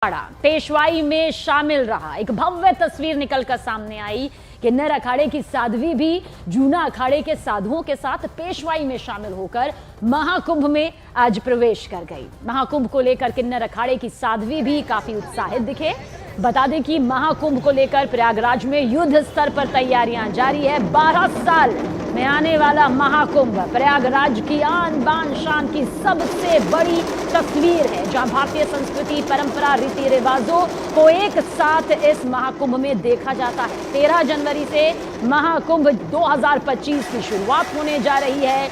अखाड़ा पेशवाई में शामिल रहा। एक भव्य तस्वीर निकलकर सामने आई। किन्नर अखाड़े की साध्वी भी जूना अखाड़े के साधुओं के साथ पेशवाई में शामिल होकर महाकुंभ में आज प्रवेश कर गई। महाकुंभ को लेकर किन्नर अखाड़े की साध्वी भी काफी उत्साहित दिखे। बता दें कि महाकुंभ को लेकर प्रयागराज में युद्ध स्तर पर तैयारियां जारी है। 12 साल में आने वाला महाकुंभ प्रयागराज की आन बान शान की सबसे बड़ी तस्वीर है, जहां भारतीय संस्कृति, परंपरा, रीति रिवाजों को एक साथ इस महाकुंभ में देखा जाता है। 13 जनवरी से महाकुंभ 2025 की शुरुआत होने जा रही है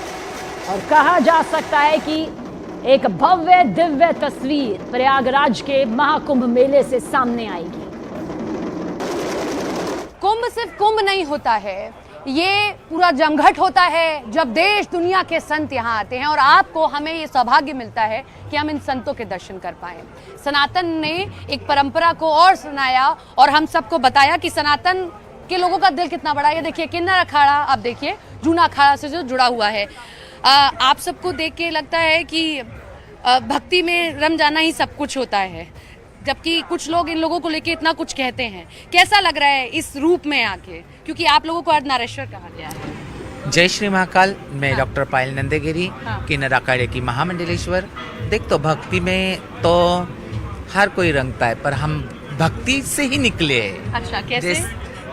और कहा जा सकता है कि एक भव्य दिव्य तस्वीर प्रयागराज के महाकुंभ मेले से सामने आएगी। कुंभ सिर्फ कुंभ नहीं होता है, ये पूरा जमघट होता है जब देश दुनिया के संत यहाँ आते हैं और आपको हमें ये सौभाग्य मिलता है कि हम इन संतों के दर्शन कर पाए। सनातन ने एक परंपरा को और सुनाया और हम सबको बताया कि सनातन के लोगों का दिल कितना बड़ा है। ये देखिए किन्नर अखाड़ा, आप देखिए जूना अखाड़ा से जो जुड़ा हुआ है। आप सबको देख के लगता है कि भक्ति में रम जाना ही सब कुछ होता है, जबकि कुछ लोग इन लोगों को लेके इतना कुछ कहते हैं। कैसा लग रहा है इस रूप में आके, क्योंकि आप लोगों को अर्धनारीश्वर कहा गया है। जय श्री महाकाल। मैं डॉक्टर पायल नंदेगिरी, किन्नर अखाड़े की महामंडलेश्वर। देख, तो भक्ति में तो हर कोई रंगता है, पर हम भक्ति से ही निकले हैं। अच्छा, कैसे?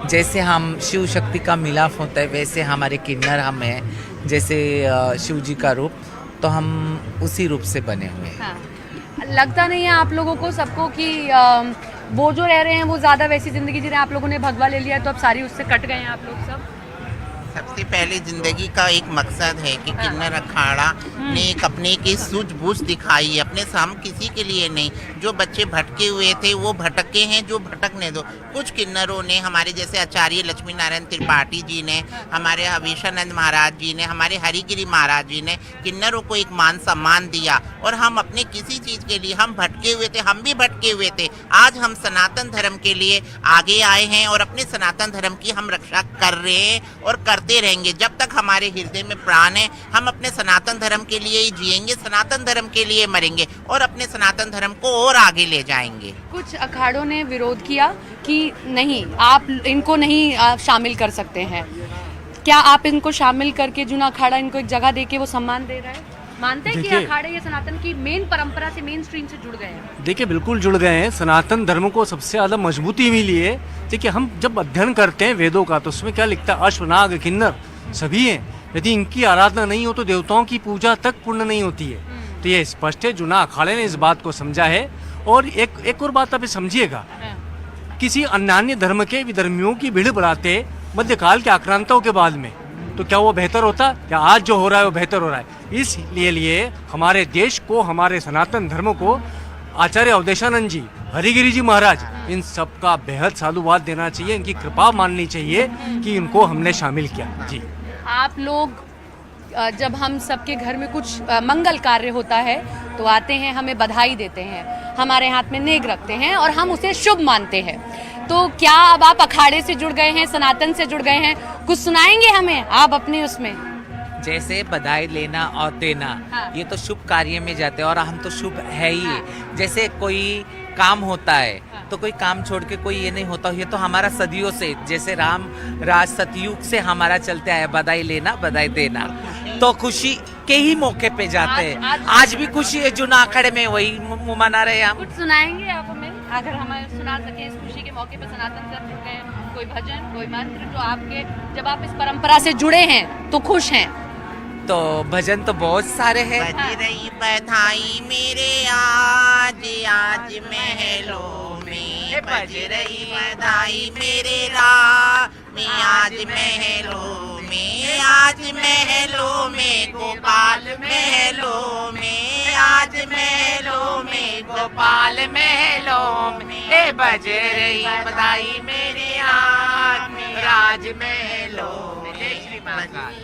जैसे हम शिव शक्ति का मिलाप होता है, वैसे हमारे किन्नर हम हैं। जैसे शिव जी का रूप, तो हम उसी रूप से बने हुए हैं। हाँ। लगता नहीं है आप लोगों को सबको कि वो जो रह रहे हैं वो ज्यादा वैसी जिंदगी जी रहे हैं, आप लोगों ने भगवा ले लिया तो अब सारी उससे कट गए हैं आप लोग सब? सबसे पहले जिंदगी का एक मकसद है कि किन्नर अखाड़ा ने एक अपने की सूझबूझ दिखाई है। अपने से हम किसी के लिए नहीं, जो बच्चे भटके हुए थे वो भटके हैं, जो भटकने दो। कुछ किन्नरों ने, हमारे जैसे आचार्य लक्ष्मी नारायण त्रिपाठी जी ने, हमारे हवीशानंद महाराज जी ने, हमारे हरिगिरी महाराज जी ने किन्नरों को एक मान सम्मान दिया। और हम अपने किसी चीज़ के लिए हम भटके हुए थे, हम भी भटके हुए थे। आज हम सनातन धर्म के लिए आगे आए हैं और अपने सनातन धर्म की हम रक्षा कर रहे हैं और करते रहेंगे। जब तक हमारे हृदय में प्राण है, हम अपने सनातन धर्म के लिए ही जिएंगे, सनातन धर्म के लिए मरेंगे और अपने सनातन धर्म को और आगे ले जाएंगे। कुछ अखाड़ों ने विरोध किया कि नहीं, आप इनको नहीं शामिल कर सकते हैं। क्या आप इनको शामिल करके जूना अखाड़ा इनको एक जगह देके वो सम्मान दे रहा है? मानते हैं कि अखाड़े ये सनातन की मेन परंपरा से, मेन स्ट्रीम से जुड़ गए हैं? देखिए, बिल्कुल जुड़ गए हैं। सनातन धर्म को सबसे ज्यादा मजबूती मिली है। देखिए, हम जब अध्ययन करते हैं वेदों का, तो उसमें क्या लिखता है? अश्वनाग किन्नर सभी हैं। यदि इनकी आराधना नहीं हो तो देवताओं की पूजा तक पूर्ण नहीं होती है। तो ये स्पष्ट है, जूना अखाड़े ने इस बात को समझा है। और एक और बात आप समझिएगा, किसी अन्य धर्म के विधर्मियों की भीड़ बढ़ाते मध्यकाल के आक्रांताओं के बाद में, तो क्या वो बेहतर होता? क्या आज जो हो रहा है वो बेहतर हो रहा है? इसलिए हमारे देश को, हमारे सनातन धर्म को आचार्य अवधेशानंद जी, हरिगिरी जी महाराज, इन सब का बेहद साधुवाद देना चाहिए। इनकी कृपा माननी चाहिए कि इनको हमने शामिल किया। जी, आप लोग जब हम सबके घर में कुछ मंगल कार्य होता है तो आते हैं, हमें बधाई देते हैं, हमारे हाथ में नेग रखते हैं और हम उसे शुभ मानते हैं। तो क्या अब आप अखाड़े से जुड़ गए हैं, सनातन से जुड़ गए हैं, कुछ सुनाएंगे हमें आप अपने उसमें? जैसे बधाई लेना और देना, हाँ। ये तो शुभ कार्य में जाते हैं और हम तो शुभ है ही। हाँ। जैसे कोई काम होता है, हाँ, तो कोई काम छोड़ के कोई ये नहीं होता। ये तो हमारा सदियों से, जैसे राम राज सतयुग से हमारा चलते आया, बधाई लेना बधाई देना। तो खुशी के ही मौके पे जाते हैं। आज भी खुशी है, जूना अखाड़े में वही मना रहे हैं हम। कुछ सुनाएंगे आप हमें, अगर हमें सुना सके इस खुशी के मौके पे सनातन से जुड़ गए हैं? कोई भजन, कोई मंत्र जो आपके, जब आप इस परंपरा से जुड़े हैं तो खुश हैं? तो भजन तो बहुत सारे हैं। बज रही बधाई मेरे आज आज महलों में, बज रही बधाई मेरे में आज महलों में, आज महलों में गोपाल महलों में, आज महलों में गोपाल महलों में, बज रही बधाई मेरे आज राज महलों में।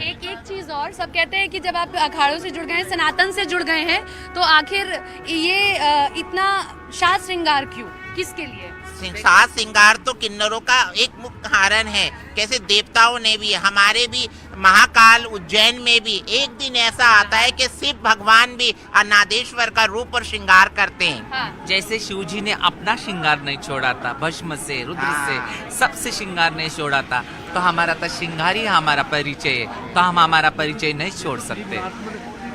एक चीज और, सब कहते हैं कि जब आप अखाड़ों से जुड़ गए हैं, सनातन से जुड़ गए हैं, तो आखिर ये इतना साज श्रृंगार क्यों, किसके लिए? साज श्रृंगार तो किन्नरों का एक मुख्य कारण है। कैसे देवताओं ने भी, हमारे भी महाकाल उज्जैन में भी एक दिन ऐसा आता है कि सिर्फ भगवान भी अनादेश्वर का रूप और श्रृंगार करते हैं। जैसे शिव जी ने अपना श्रृंगार नहीं छोड़ा था, भस्म से, रुद्र से, सबसे श्रृंगार नहीं छोड़ा था, तो हमारा तो श्रृंगार ही हमारा परिचय है, तो हम हमारा परिचय नहीं छोड़ सकते।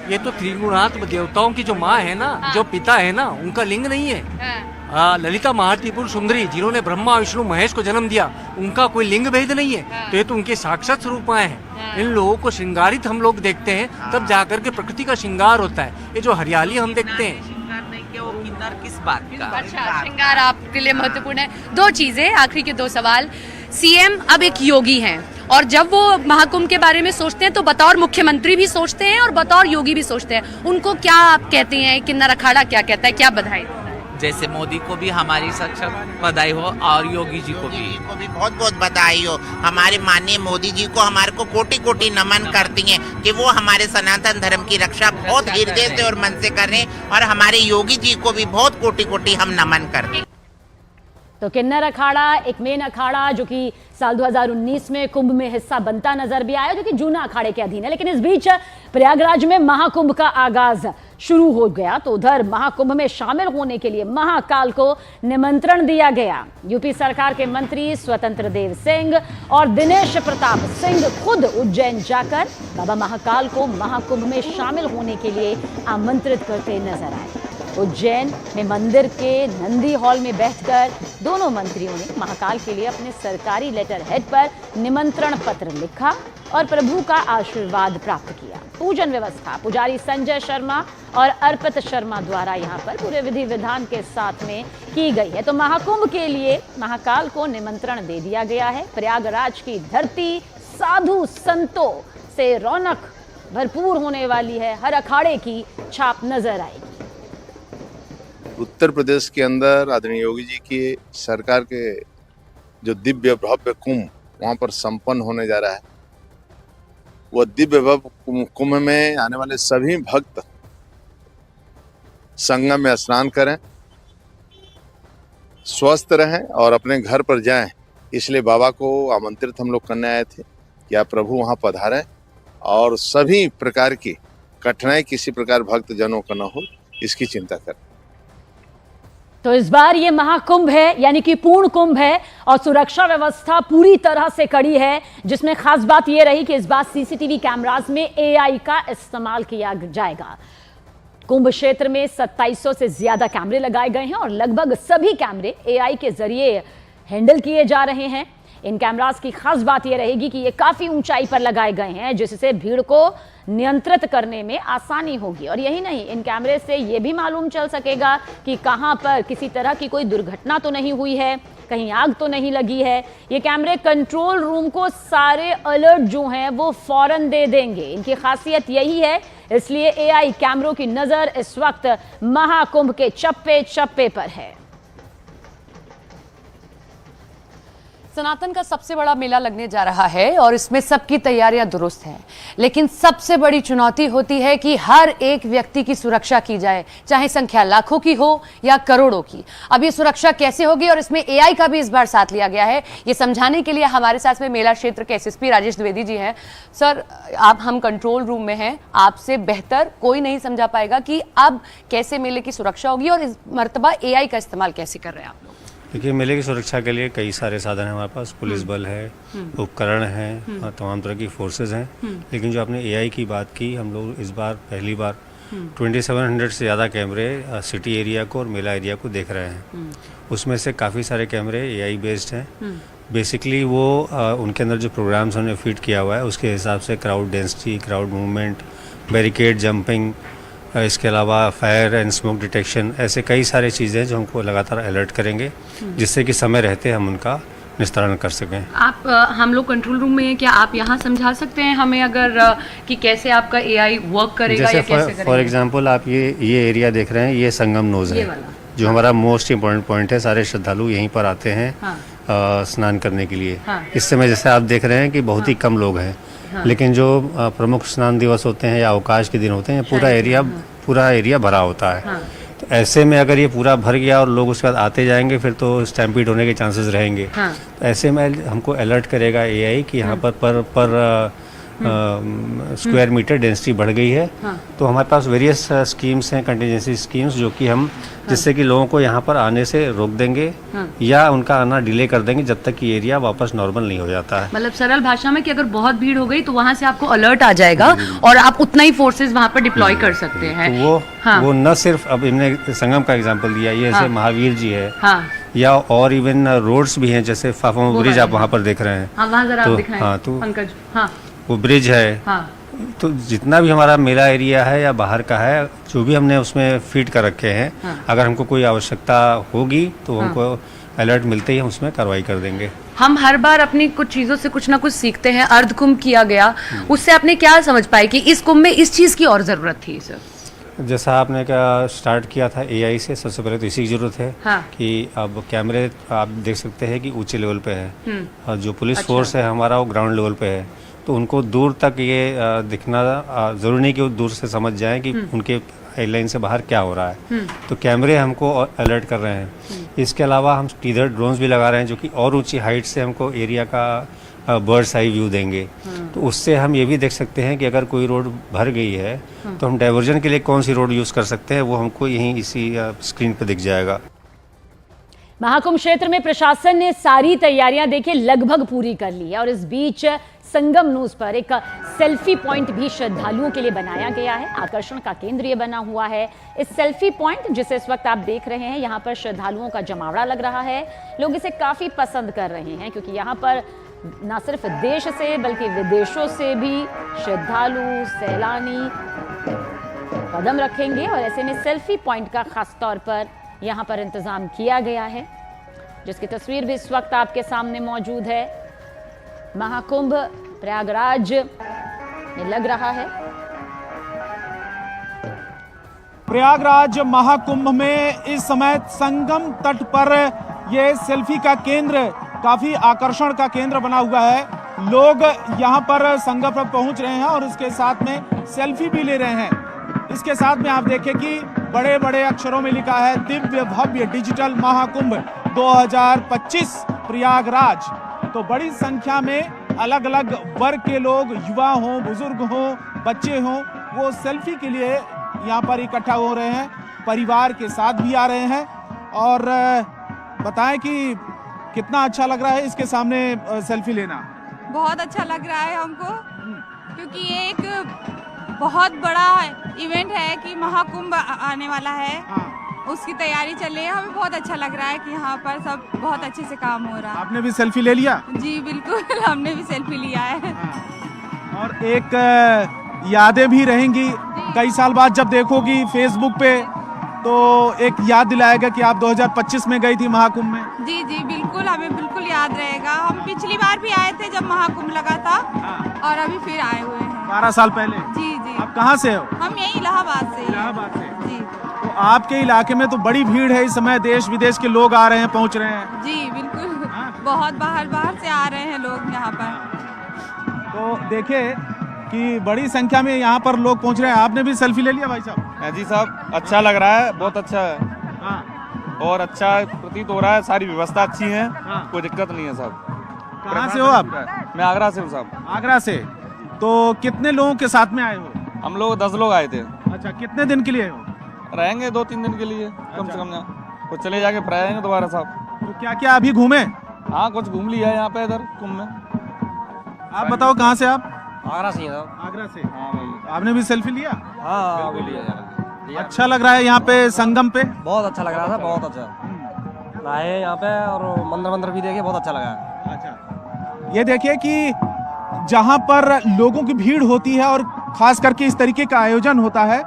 ये तो त्रिगुणात्म देवताओं की जो माँ है ना, जो पिता है ना, उनका लिंग नहीं है। ललिता महात्रिपुर सुंदरी जिन्होंने ब्रह्मा विष्णु महेश को जन्म दिया, उनका कोई लिंग भेद नहीं है। तो ये तो उनके साक्षात स्वरूप हैं। इन लोगों को श्रृंगारित हम लोग देखते हैं, तब जाकर के प्रकृति का श्रृंगार होता है। ये जो हरियाली हम देखते हैं, श्रृंगार नहीं किया वो किन्नर किस बात का? अच्छा, श्रृंगार आपके लिए महत्वपूर्ण है। दो चीजें, आखिरी के दो सवाल। सीएम अब एक योगी हैं और जब वो महाकुंभ के बारे में सोचते हैं तो बतौर मुख्यमंत्री भी सोचते हैं और बतौर योगी भी सोचते हैं। उनको क्या आप कहते हैं, किन्नर अखाड़ा क्या कहता है, क्या बधाई? जैसे मोदी को भी हमारी सख्त बधाई हो और योगी जी को भी बहुत बहुत बधाई हो। हमारे माननीय मोदी जी को हमारे को कोटि कोटि नमन करती हैं कि वो हमारे सनातन धर्म की रक्षा बहुत हृदय से और मन से कर रहे हैं, और हमारे योगी जी को भी बहुत कोटि कोटि हम नमन करते हैं। तो किन्नर अखाड़ा एक मेन अखाड़ा जो कि साल 2019 में कुंभ में हिस्सा बनता नजर भी आया, जो कि जूना अखाड़े के अधीन है। लेकिन इस बीच प्रयागराज में महाकुंभ का आगाज शुरू हो गया, तो उधर महाकुंभ में शामिल होने के लिए महाकाल को निमंत्रण दिया गया। यूपी सरकार के मंत्री स्वतंत्र देव सिंह और दिनेश प्रताप सिंह खुद उज्जैन जाकर बाबा महाकाल को महाकुंभ में शामिल होने के लिए आमंत्रित करते नजर आए। उज्जैन में मंदिर के नंदी हॉल में बैठकर दोनों मंत्रियों ने महाकाल के लिए अपने सरकारी लेटर हेड पर निमंत्रण पत्र लिखा और प्रभु का आशीर्वाद प्राप्त किया। पूजन व्यवस्था पुजारी संजय शर्मा और अर्पित शर्मा द्वारा यहाँ पर पूरे विधि विधान के साथ में की गई है। तो महाकुंभ के लिए महाकाल को निमंत्रण दे दिया गया है। प्रयागराज की धरती साधु संतों से रौनक भरपूर होने वाली है। हर अखाड़े की छाप नजर आएगी। उत्तर प्रदेश के अंदर आदरणीय योगी जी की सरकार के जो दिव्य भव्य कुंभ वहाँ पर संपन्न होने जा रहा है, वह दिव्य भव्य कुंभ में आने वाले सभी भक्त संगम में स्नान करें, स्वस्थ रहें और अपने घर पर जाएं। इसलिए बाबा को आमंत्रित हम लोग करने आए थे कि आप प्रभु वहाँ पधारें और सभी प्रकार की कठिनाई किसी प्रकार भक्त जनों का न हो, इसकी चिंता करें। तो इस बार ये महाकुंभ है, यानी कि पूर्ण कुंभ है, और सुरक्षा व्यवस्था पूरी तरह से कड़ी है, जिसमें खास बात ये रही कि इस बार सीसीटीवी कैमरास में एआई का इस्तेमाल किया जाएगा। कुंभ क्षेत्र में 2700 से ज्यादा कैमरे लगाए गए हैं और लगभग सभी कैमरे एआई के जरिए हैंडल किए जा रहे हैं। इन कैमरास की खास बात यह रहेगी कि ये काफी ऊंचाई पर लगाए गए हैं, जिससे भीड़ को नियंत्रित करने में आसानी होगी। और यही नहीं, इन कैमरे से ये भी मालूम चल सकेगा कि कहां पर किसी तरह की कोई दुर्घटना तो नहीं हुई है, कहीं आग तो नहीं लगी है। ये कैमरे कंट्रोल रूम को सारे अलर्ट जो हैं वो फौरन दे देंगे। इनकी खासियत यही है, इसलिए एआई कैमरों की नजर इस वक्त महाकुंभ के चप्पे चप्पे पर है। सनातन का सबसे बड़ा मेला लगने जा रहा है और इसमें सबकी तैयारियां दुरुस्त हैं, लेकिन सबसे बड़ी चुनौती होती है कि हर एक व्यक्ति की सुरक्षा की जाए, चाहे संख्या लाखों की हो या करोड़ों की। अब ये सुरक्षा कैसे होगी और इसमें एआई का भी इस बार साथ लिया गया है, ये समझाने के लिए हमारे साथ में मेला क्षेत्र के एसएसपी राजेश द्विवेदी जी हैं। सर, हम कंट्रोल रूम में हैं, आपसे बेहतर कोई नहीं समझा पाएगा कि अब कैसे मेले की सुरक्षा होगी और इस मर्तबा एआई का इस्तेमाल कैसे कर रहे हैं आप लोग। देखिए, मेले की सुरक्षा के लिए कई सारे साधन हैं हमारे पास। पुलिस बल है, उपकरण हैं और तमाम तरह की फोर्सेज हैं। लेकिन जो आपने एआई की बात की, हम लोग इस बार पहली बार 2700 से ज़्यादा कैमरे सिटी एरिया को और मेला एरिया को देख रहे हैं। उसमें से काफ़ी सारे कैमरे एआई बेस्ड हैं। बेसिकली वो उनके अंदर जो प्रोग्राम्स उन्होंने फीड किया हुआ है उसके हिसाब से crowd density, crowd movement, barricade jumping, इसके अलावा फायर एंड स्मोक डिटेक्शन, ऐसे कई सारे चीज़ें जो हमको लगातार अलर्ट करेंगे, जिससे कि समय रहते हम उनका निस्तारण कर सकें। आप हम लोग कंट्रोल रूम में हैं, क्या आप यहाँ समझा सकते हैं हमें अगर कि कैसे आपका एआई वर्क करेगा या कैसे करेगा? फॉर एग्जांपल आप ये एरिया देख रहे हैं, ये संगम नोज है, जो हमारा मोस्ट इम्पोर्टेंट पॉइंट है। सारे श्रद्धालु यहीं पर आते हैं स्नान करने के लिए। इस समय जैसे आप देख रहे हैं कि बहुत ही कम लोग हैं, लेकिन जो प्रमुख स्नान दिवस होते हैं या अवकाश के दिन होते हैं, पूरा एरिया भरा होता है। तो ऐसे में अगर ये पूरा भर गया और लोग उसके बाद आते जाएंगे, फिर तो स्टैम्पीड होने के चांसेस रहेंगे। तो ऐसे में हमको अलर्ट करेगा एआई कि यहाँ पर स्क्वायर मीटर डेंसिटी बढ़ गई है। तो हमारे पास वेरियस स्कीम्स हैं, कंटिजेंसी स्कीम्स, जो कि हम जिससे कि लोगों को यहाँ पर आने से रोक देंगे या उनका आना डिले कर देंगे जब तक कि एरिया वापस नॉर्मल नहीं हो जाता है। मतलब सरल भाषा में कि अगर बहुत भीड़ हो गई तो वहां से आपको अलर्ट आ जाएगा और आप उतना ही फोर्सेस वहां पर डिप्लॉय कर सकते हैं। तो वो न सिर्फ, अब इन्होंने संगम का एग्जांपल दिया, ये जैसे महावीर जी है, या और इवन रोड्स भी हैं, जैसे फाफामो ब्रिज आप वहाँ पर देख रहे हैं। वहाँ जरा तो दिखाएं, हाँ, तो पंकज, वो ब्रिज है। तो जितना भी हमारा मेला एरिया है या बाहर का है, जो भी हमने उसमें फीड कर रखे हैं, अगर हमको कोई आवश्यकता होगी तो हमको अलर्ट मिलते ही हम उसमें कार्रवाई कर देंगे। हम हर बार अपनी कुछ चीजों से कुछ ना कुछ सीखते हैं। अर्ध कुंभ किया गया, उससे आपने क्या समझ पाए कि इस कुंभ में इस चीज की और जरूरत थी सर? जैसा आपने क्या स्टार्ट किया था एआई से, सबसे पहले तो इसी की जरूरत है कि अब कैमरे आप देख सकते हैं कि ऊंचे लेवल पे है और जो पुलिस फोर्स है हमारा वो ग्राउंड लेवल पे है, तो उनको दूर तक ये दिखना ज़रूरी नहीं कि वो दूर से समझ जाएं कि उनके लाइन से बाहर क्या हो रहा है। तो कैमरे हमको अलर्ट कर रहे हैं। इसके अलावा हम टीजर ड्रोन्स भी लगा रहे हैं जो कि और ऊंची हाइट से हमको एरिया का बर्ड्स आई व्यू देंगे। तो उससे हम ये भी देख सकते हैं कि अगर कोई रोड भर गई है तो हम डाइवर्जन के लिए कौन सी रोड यूज़ कर सकते हैं, वो हमको यहीं इसी स्क्रीन पर दिख जाएगा। महाकुंभ क्षेत्र में प्रशासन ने सारी तैयारियां देखिए लगभग पूरी कर ली है और इस बीच संगम न्यूज पर एक सेल्फी पॉइंट भी श्रद्धालुओं के लिए बनाया गया है। आकर्षण का केंद्र ये बना हुआ है। इस सेल्फी पॉइंट जिसे इस वक्त आप देख रहे हैं, यहाँ पर श्रद्धालुओं का जमावड़ा लग रहा है। लोग इसे काफी पसंद कर रहे हैं क्योंकि यहाँ पर न सिर्फ देश से बल्कि विदेशों से भी श्रद्धालु सैलानी कदम रखेंगे और ऐसे में सेल्फी पॉइंट का खास तौर पर यहाँ पर इंतजाम किया गया है, जिसकी तस्वीर भी इस वक्त आपके सामने मौजूद है। महाकुंभ प्रयागराज में लग रहा है। प्रयागराज महाकुंभ में इस समय संगम तट पर ये सेल्फी का केंद्र काफी आकर्षण का केंद्र बना हुआ है। लोग यहाँ पर संगम पर पहुंच रहे हैं और इसके साथ में सेल्फी भी ले रहे हैं। इसके साथ में आप देखें कि बड़े बड़े अक्षरों में लिखा है दिव्य भव्य डिजिटल महाकुंभ 2025 प्रयागराज। तो बड़ी संख्या में अलग अलग वर्ग के लोग, युवा हों, बुजुर्ग हों, बच्चे हों, वो सेल्फी के लिए यहाँ पर इकट्ठा हो रहे हैं। परिवार के साथ भी आ रहे हैं और बताएं कि कितना अच्छा लग रहा है इसके सामने सेल्फी लेना। बहुत अच्छा लग रहा है हमको क्योंकि ये एक बहुत बड़ा इवेंट है कि महाकुंभ आने वाला है, उसकी तैयारी चल रही है। हमें बहुत अच्छा लग रहा है कि यहाँ पर सब बहुत अच्छे से काम हो रहा है। आपने भी सेल्फी ले लिया? जी बिल्कुल, हमने भी सेल्फी लिया है। और एक यादें भी रहेंगी कई साल बाद जब देखोगी फेसबुक पे, तो एक याद दिलाएगा कि आप 2025 में गई थी महाकुंभ में। जी जी बिल्कुल, हमें बिल्कुल याद रहेगा। हम पिछली बार भी आए थे जब महाकुंभ लगा था और अभी फिर आए हुए हैं 12 साल पहले। जी जी। आप कहाँ से हो? हम यही इलाहाबाद से। इलाहाबाद से। जी। तो आपके इलाके में तो बड़ी भीड़ है इस समय, देश विदेश के लोग आ रहे हैं, पहुँच रहे हैं। जी बिल्कुल, बहुत बाहर से आ रहे हैं लोग यहाँ पर। तो देखिए कि बड़ी संख्या में यहाँ पर लोग पहुँच रहे हैं। आपने भी सेल्फी ले लिया भाई साहब? जी साहब, अच्छा लग रहा है, बहुत अच्छा है और अच्छा प्रतीत हो रहा है। सारी व्यवस्था अच्छी है, कोई दिक्कत नहीं है साहब। कहाँ से हो आप? मैं आगरा से हूँ साहब। आगरा से। तो कितने लोगों के साथ में आए हो? हम लोग 10 लोग आए थे। अच्छा, कितने दिन के लिए हो? रहेंगे 2-3 दिन के लिए कम से कम। यहाँ तो चले जाके फिर आएंगे दोबारा साहब। तो क्या क्या अभी घूमे? हाँ, कुछ घूम लिया है यहाँ पे इधर कुंभ में। आप बताओ कहाँ से आप? आगरा से साहब। आगरा से। हाँ भाई। आपने भी सेल्फी लिया? हाँ लिया। अच्छा लग रहा है यहाँ पे संगम पे? बहुत अच्छा लग रहा था, बहुत अच्छा। आए यहाँ पे और मंदिर भी देखे, बहुत अच्छा लगा। अच्छा, ये देखिए कि जहाँ पर लोगों की भीड़ होती है और खास करके इस तरीके का आयोजन होता है,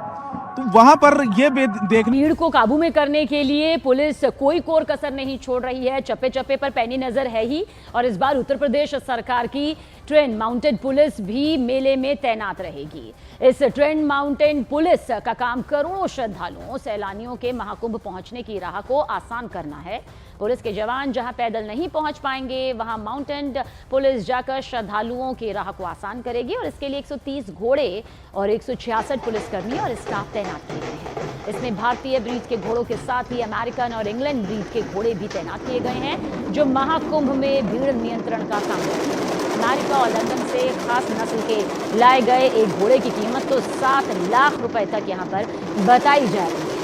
तो वहाँ पर ये भीड़ को काबू में करने के लिए पुलिस कोई कोर कसर नहीं छोड़ रही है। चप्पे चप्पे पर पैनी नजर है ही और इस बार उत्तर प्रदेश सरकार की ट्रेन माउंटेड पुलिस भी मेले में तैनात रहेगी। इस ट्रेन माउंटेड पुलिस का काम करोड़ों श्रद्धालुओं सैलानियों के महाकुंभ पहुंचने की राह को आसान करना है। पुलिस के जवान जहां पैदल नहीं पहुंच पाएंगे वहां माउंटेन पुलिस जाकर श्रद्धालुओं की राह को आसान करेगी और इसके लिए 130 घोड़े और 166 पुलिसकर्मी और स्टाफ तैनात किए गए हैं। इसमें भारतीय ब्रीड के घोड़ों के साथ ही अमेरिकन और इंग्लैंड ब्रीड के घोड़े भी तैनात किए गए हैं जो महाकुंभ में भीड़ नियंत्रण का काम करेंगे। अमेरिका और लंदन से खास नस्ल के लाए गए एक घोड़े की कीमत तो 7 लाख रुपए तक यहां पर बताई जा रही है।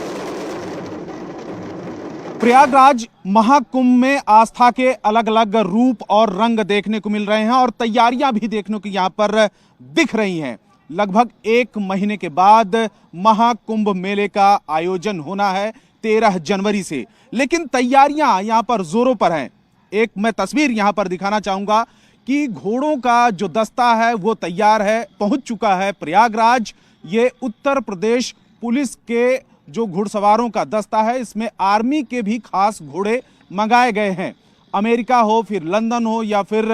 प्रयागराज महाकुंभ में आस्था के अलग अलग रूप और रंग देखने को मिल रहे हैं और तैयारियां भी देखने को यहां पर दिख रही हैं। लगभग 1 महीने के बाद महाकुंभ मेले का आयोजन होना है 13 जनवरी से, लेकिन तैयारियां यहां पर जोरों पर हैं। एक मैं तस्वीर यहां पर दिखाना चाहूंगा कि घोड़ों का जो दस्ता है वो तैयार है, पहुंच चुका है प्रयागराज। ये उत्तर प्रदेश पुलिस के जो घुड़सवारों का दस्ता है, इसमें आर्मी के भी खास घोड़े मंगाए गए हैं। अमेरिका हो, फिर लंदन हो या फिर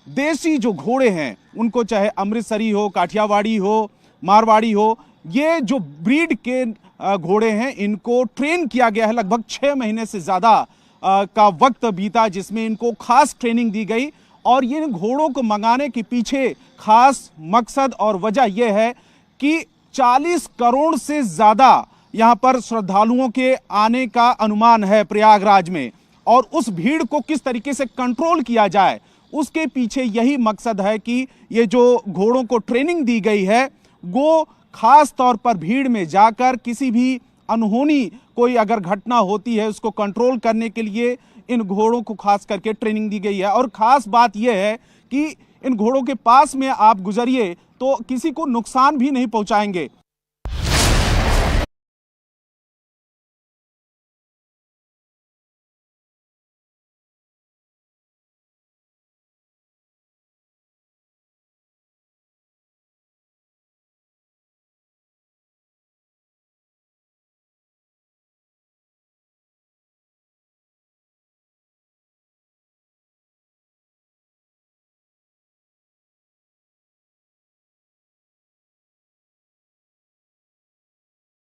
देसी जो घोड़े हैं उनको, चाहे अमृतसरी हो, काठियावाड़ी हो, मारवाड़ी हो, ये जो ब्रीड के घोड़े हैं इनको ट्रेन किया गया है। लगभग 6 महीने से ज़्यादा का वक्त बीता जिसमें इनको खास ट्रेनिंग दी गई और ये घोड़ों को मंगाने के पीछे खास मकसद और वजह यह है कि 40 करोड़ से ज़्यादा यहाँ पर श्रद्धालुओं के आने का अनुमान है प्रयागराज में, और उस भीड़ को किस तरीके से कंट्रोल किया जाए उसके पीछे यही मकसद है कि ये जो घोड़ों को ट्रेनिंग दी गई है वो खास तौर पर भीड़ में जाकर किसी भी अनहोनी कोई अगर घटना होती है उसको कंट्रोल करने के लिए इन घोड़ों को खास करके ट्रेनिंग दी गई है। और खास बात यह है कि इन घोड़ों के पास में आप गुजरिए तो किसी को नुकसान भी नहीं पहुंचाएंगे।